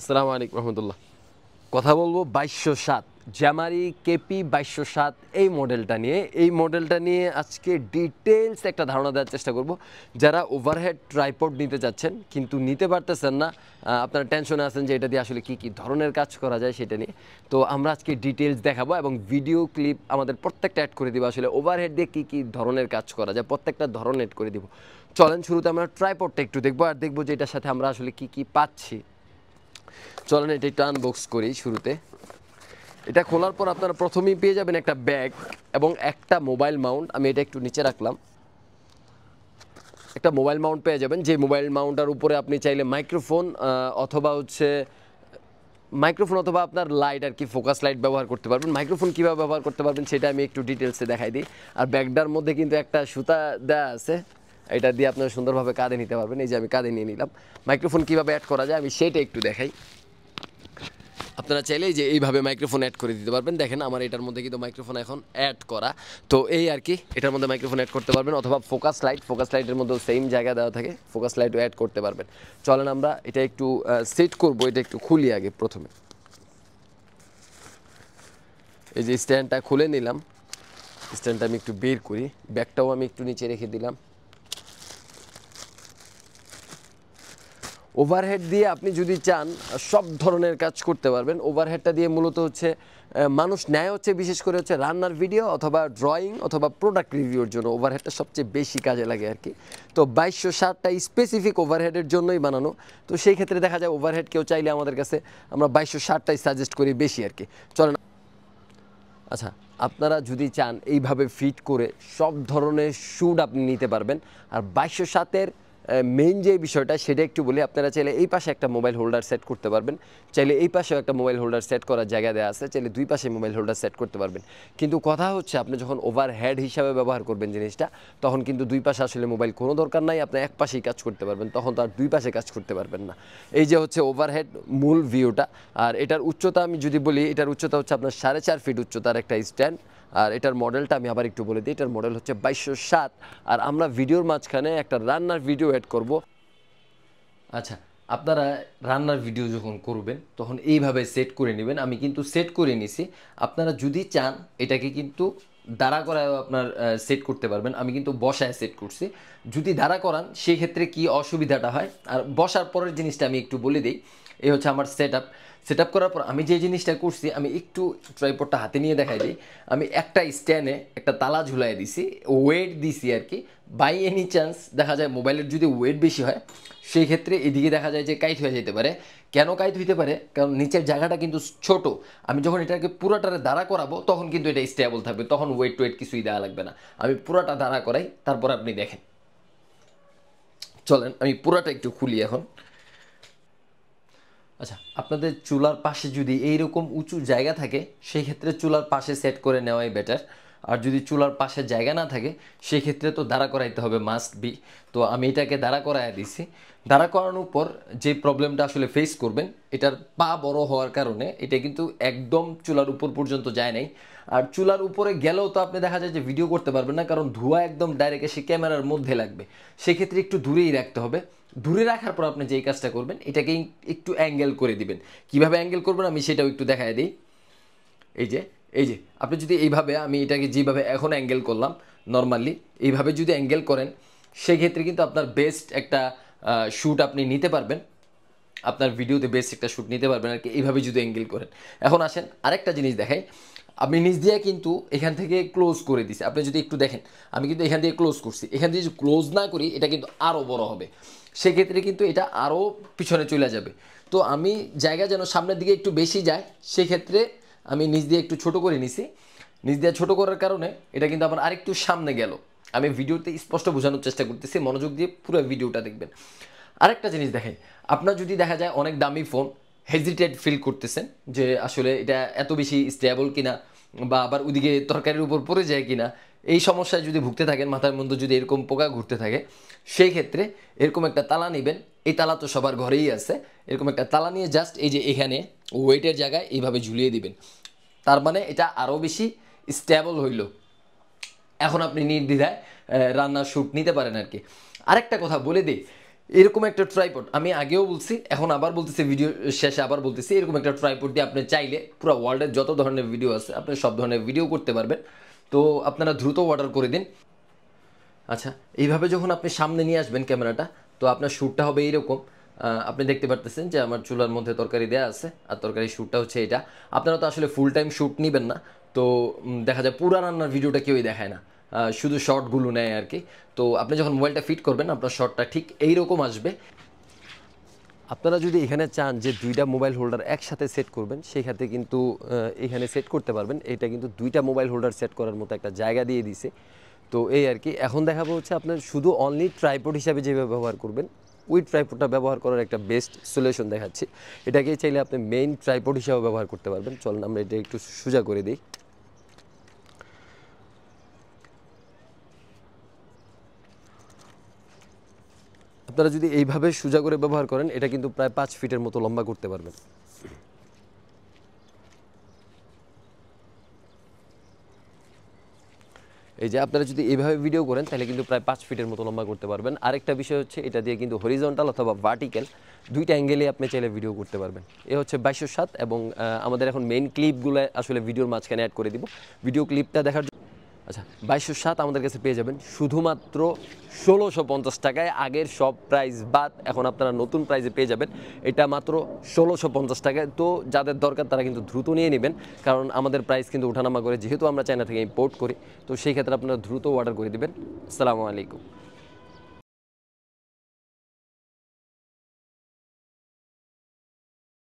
আসসালামু আলাইকুম রহমতুল্লাহ। কথা বলবো 2207 জ্যামারি কেপি 2207 এই মডেলটা নিয়ে আজকে ডিটেলস একটা ধারণা দেওয়ার চেষ্টা করব। যারা ওভারহেড ট্রাইপড নিতে চাচ্ছেন কিন্তু নিতে পারতেছেন না, আপনারা টেনশনে আছেন যে এটা দিয়ে আসলে কী কী ধরনের কাজ করা যায় সেটা নিয়ে, তো আমরা আজকে ডিটেলস দেখাবো এবং ভিডিও ক্লিপ আমাদের প্রত্যেকটা অ্যাড করে দিব। আসলে ওভারহেড দিয়ে কী কী ধরনের কাজ করা যায় প্রত্যেকটা ধরন অ্যাড করে দিব। চলেন শুরুতে আমরা ট্রাইপডটা একটু দেখবো আর দেখবো যে এটার সাথে আমরা আসলে কী কী পাচ্ছি। চলেন এটা একটু আনবক্স করি। শুরুতে এটা খোলার পর আপনারা প্রথমেই পেয়ে যাবেন একটা ব্যাগ এবং একটা মোবাইল মাউন্ট। আমি এটা একটু নিচে রাখলাম। একটা মোবাইল মাউন্ট পেয়ে যাবেন, যে মোবাইল মাউন্টার উপরে আপনি চাইলে মাইক্রোফোন অথবা আপনার লাইট আর কি, ফোকাস লাইট ব্যবহার করতে পারবেন। মাইক্রোফোন কীভাবে ব্যবহার করতে পারবেন সেটা আমি একটু ডিটেলসে দেখাই দিই। আর ব্যাগটার মধ্যে কিন্তু একটা সুতা দেওয়া আছে, এটা দিয়ে আপনারা সুন্দরভাবে কাঁধে নিতে পারবেন। এই যে আমি কাঁধে নিয়ে নিলাম। মাইক্রোফোন কীভাবে অ্যাড করা যায় আমি সেটা একটু দেখাই। আপনারা চাইলেই যে এইভাবে মাইক্রোফোন অ্যাড করে দিতে পারবেন। দেখেন আমার এটার মধ্যে কিন্তু মাইক্রোফোন এখন অ্যাড করা, তো এই আর কি এটার মধ্যে মাইক্রোফোন অ্যাড করতে পারবেন। অথবা ফোকাস লাইটের মধ্যেও সেম জায়গা দেওয়া থাকে, ফোকাস লাইটও অ্যাড করতে পারবেন। চলেন আমরা এটা একটু সেট করবো। এটা একটু খুলি আগে। প্রথমে এই যে স্ট্যান্ডটা খুলে নিলাম, স্ট্যান্ডটা আমি একটু বের করি, ব্যাগটাও আমি একটু নিচে রেখে দিলাম। ওভারহেড দিয়ে আপনি যদি চান সব ধরনের কাজ করতে পারবেন। ওভারহেডটা দিয়ে মূলত হচ্ছে মানুষ নেয় হচ্ছে বিশেষ করে হচ্ছে রান্নার ভিডিও অথবা ড্রয়িং অথবা প্রোডাক্ট রিভিউর জন্য ওভারহেডটা সবচেয়ে বেশি কাজে লাগে আর কি। তো 2207টা স্পেসিফিক ওভারহেডের জন্যই বানানো। তো সেই ক্ষেত্রে দেখা যায় ওভারহেড কেউ চাইলে আমাদের কাছে আমরা 2207টাই সাজেস্ট করি বেশি আর কি। চলেন, আচ্ছা, আপনারা যদি চান এইভাবে ফিট করে সব ধরনের শ্যুট আপনি নিতে পারবেন। আর 2207-এর মেইন যে বিষয়টা সেটা একটু বলি। আপনারা চাইলে এই পাশে একটা মোবাইল হোল্ডার সেট করতে পারবেন, চাইলে এই পাশেও একটা মোবাইল হোল্ডার সেট করার জায়গা দেওয়া আছে, চাইলে দুই পাশে মোবাইল হোল্ডার সেট করতে পারবেন। কিন্তু কথা হচ্ছে আপনি যখন ওভারহেড হিসাবে ব্যবহার করবেন জিনিসটা, তখন কিন্তু দুই পাশে আসলে মোবাইল কোনো দরকার নাই, আপনি এক পাশেই কাজ করতে পারবেন, তখন তো আর দুই পাশে কাজ করতে পারবেন না। এই যে হচ্ছে ওভারহেড মূল ভিউটা। আর এটার উচ্চতা আমি যদি বলি, এটার উচ্চতা হচ্ছে আপনার 4.5 ফিট উচ্চতার একটা স্ট্যান্ড। আর এটার মডেলটা আমি আবার একটু বলে দিই, এটার মডেল হচ্ছে 2207। আর আমরা ভিডিওর মাঝখানে একটা রান্নার ভিডিও অ্যাড করব। আচ্ছা, আপনারা রান্নার ভিডিও যখন করবেন তখন এইভাবে সেট করে নেবেন। আমি কিন্তু সেট করে নিছি। আপনারা যদি চান এটাকে কিন্তু দাঁড়া করায় আপনার সেট করতে পারবেন। আমি কিন্তু বসায় সেট করছি। যদি দাঁড়া করান সেই ক্ষেত্রে কি অসুবিধাটা হয় আর বসার পরের জিনিসটা আমি একটু বলে দিই। এই হচ্ছে আমার সেট আপ করার পর আমি যে জিনিসটা করছি, আমি একটু ট্রাইপডটা হাতে নিয়ে দেখাই দিই। আমি একটা স্ট্যান্ডে একটা তালা ঝুলাই দিছি, ওয়েট দিছি আর কি। বাই এনি চান্স দেখা যায় মোবাইলের যদি ওয়েট বেশি হয় সেই ক্ষেত্রে এদিকে দেখা যায় যে কাইট হয়ে যেতে পারে। কেন কাইট হইতে পারে? কারণ নিচের জায়গাটা কিন্তু ছোট। আমি যখন এটাকে পুরোটারে দাঁড়া করাবো তখন কিন্তু এটা স্টেবল থাকবে, তখন ওয়েট কিছুই দেওয়া লাগবে না। আমি পুরোটা দাঁড়া করাই, তারপর আপনি দেখেন। চলেন আমি পুরোটা একটু খুলি এখন। আচ্ছা, আপনাদের চুলার পাশে যদি এইরকম উঁচু জায়গা থাকে সেই ক্ষেত্রে চুলার পাশে সেট করে নেওয়াই বেটার। আর যদি চুলার পাশে জায়গা না থাকে সেই ক্ষেত্রে তো দাঁড়া করাইতে হবে, মাস্ট বি। তো আমি এটাকে দাঁড়া করাইয়া দিছি। দাঁড়া করানোর পর যে প্রবলেমটা আসলে ফেস করবেন, এটার পা বড় হওয়ার কারণে এটা কিন্তু একদম চুলার উপর পর্যন্ত যায় নাই। আর চুলার উপরে গেলেও তো আপনি দেখা যায় যে ভিডিও করতে পারবেন না, কারণ ধোঁয়া একদম ডাইরেক্ট এসে ক্যামেরার মধ্যে লাগবে। সেক্ষেত্রে একটু দূরেই রাখতে হবে। দূরে রাখার পর আপনি যেই কাজটা করবেন, এটাকে একটু অ্যাঙ্গেল করে দিবেন। কিভাবে অ্যাঙ্গেল করবেন আমি সেটাও একটু দেখায় দিই। এই যে আপনি যদি এইভাবে, আমি এটাকে যেভাবে এখন অ্যাঙ্গেল করলাম নর্মালি, এইভাবে যদি অ্যাঙ্গেল করেন সেই ক্ষেত্রে কিন্তু আপনার বেস্ট একটা শ্যুট আপনি নিতে পারবেন। আপনার ভিডিওতে বেস্ট একটা শ্যুট নিতে পারবেন আর কি, এইভাবে যদি অ্যাঙ্গেল করেন। এখন আসেন আরেকটা জিনিস দেখাই। আমি নিচ দিয়ে কিন্তু এখান থেকে ক্লোজ করে দিছি। আপনি যদি একটু দেখেন, আমি কিন্তু এখান দিয়ে ক্লোজ করছি। এখান দিয়ে যদি ক্লোজ না করি এটা কিন্তু আরও বড় হবে, সেক্ষেত্রে কিন্তু এটা আরও পিছনে চলে যাবে। তো আমি জায়গা যেন সামনের দিকে একটু বেশি যায়, সেক্ষেত্রে আমি নিচ দিয়ে একটু ছোট করে নিছি। নিচ দিয়ে ছোট করার কারণে এটা কিন্তু আমার আরেকটু সামনে গেল। আমি ভিডিওতে স্পষ্ট বোঝানোর চেষ্টা করতেছি, মনোযোগ দিয়ে পুরো ভিডিওটা দেখবেন। আরেকটা জিনিস দেখেন, আপনার যদি দেখা যায় অনেক দামি ফোন, হেজিটেট ফিল করতেছেন যে আসলে এটা এত বেশি স্টেবল কিনা, বা আবার ওদিকে তরকারির উপর পড়ে যায় কিনা, এই সমস্যায় যদি ভুগতে থাকেন, মাথার মধ্যে যদি এরকম পোকা ঘুরতে থাকে, সেই ক্ষেত্রে এরকম একটা তালা নেবেন। এই তালা তো সবার ঘরেই আছে। এরকম একটা তালা নিয়ে জাস্ট এই যে এখানে ওয়েটের জায়গায় এইভাবে ঝুলিয়ে দিবেন। তার মানে এটা আরও বেশি স্টেবল হইল। এখন আপনি নির্দ্বিধায় রান্নার শ্যুট নিতে পারেন আর কি। আরেকটা কথা বলে দিই, এরকম একটা ট্রাইপড আমি আগেও বলছি, এখন আবার বলতেছি, ভিডিও শেষে আবার বলতেছি, এরকম একটা ট্রাইপড দিয়ে আপনি চাইলে পুরো ওয়ার্ল্ডের যত ধরনের ভিডিও আছে আপনি সব ধরনের ভিডিও করতে পারবেন। তো আপনারা দ্রুত অর্ডার করে দিন। আচ্ছা, এইভাবে যখন আপনি সামনে নিয়ে আসবেন ক্যামেরাটা, তো আপনার শ্যুটটা হবে এইরকম। আপনি দেখতে পারতেছেন যে আমার চুলার মধ্যে তরকারি দেওয়া আছে, আর তরকারি শ্যুটটা হচ্ছে এটা। আপনারা তো আসলে ফুল টাইম শ্যুট নেবেন না, তো দেখা যায় পুরা রান্নার ভিডিওটা কেউই দেখায় না, শুধু শর্টগুলো নেয় আর কি। তো আপনি যখন মোবাইলটা ফিট করবেন আপনার শর্টটা ঠিক এইরকম আসবে। আপনারা যদি এখানে চান যে দুইটা মোবাইল হোল্ডার একসাথে সেট করবেন, সেই ক্ষেত্রে কিন্তু এখানে সেট করতে পারবেন। এটা কিন্তু দুইটা মোবাইল হোল্ডার সেট করার মতো একটা জায়গা দিয়ে দিছে। তো এই আর কি। এখন দেখাবো হচ্ছে আপনার শুধু অনলি ট্রাইপড হিসাবে যেভাবে ব্যবহার করবেন, ওই ট্রাইপডটা ব্যবহার করার একটা বেস্ট সলিউশন দেখাচ্ছি। এটাকে চাইলে আপনি মেইন ট্রাইপড হিসাবে ব্যবহার করতে পারবেন। চলুন আমরা এটা একটু সোজা করে দিই। আপনারা যদি এইভাবে সোজা করে ব্যবহার করেন, এটা কিন্তু প্রায় 5 ফিটের মতো লম্বা করতে পারবেন। এই যে আপনারা যদি এইভাবে ভিডিও করেন তাহলে কিন্তু প্রায় 5 ফিটের মতো লম্বা করতে পারবেন। আরেকটা বিষয় হচ্ছে এটা দিয়ে কিন্তু হরিজন্টাল অথবা ভার্টিক্যাল দুইটা অ্যাঙ্গেলে আপনি চাইলে ভিডিও করতে পারবেন। এ হচ্ছে 2207 এবং আমাদের এখন মেইন ক্লিপগুলো আসলে ভিডিওর মাঝখানে অ্যাড করে দিব। ভিডিও ক্লিপটা দেখার জন্য আচ্ছা 2207 আমাদের কাছে পেয়ে যাবেন শুধুমাত্র 1650 টাকায়। আগের সব প্রাইস বাদ এখন আপনারা নতুন প্রাইসে পেয়ে যাবেন এটা মাত্র 1650 টাকায়। তো যাদের দরকার তারা কিন্তু দ্রুত নিয়ে নেবেন, কারণ আমাদের প্রাইস কিন্তু ওঠানামা করে, যেহেতু আমরা চায়না থেকে ইম্পোর্ট করি। তো সেই ক্ষেত্রে আপনারা দ্রুত অর্ডার করে দেবেন। আসসালামু আলাইকুম।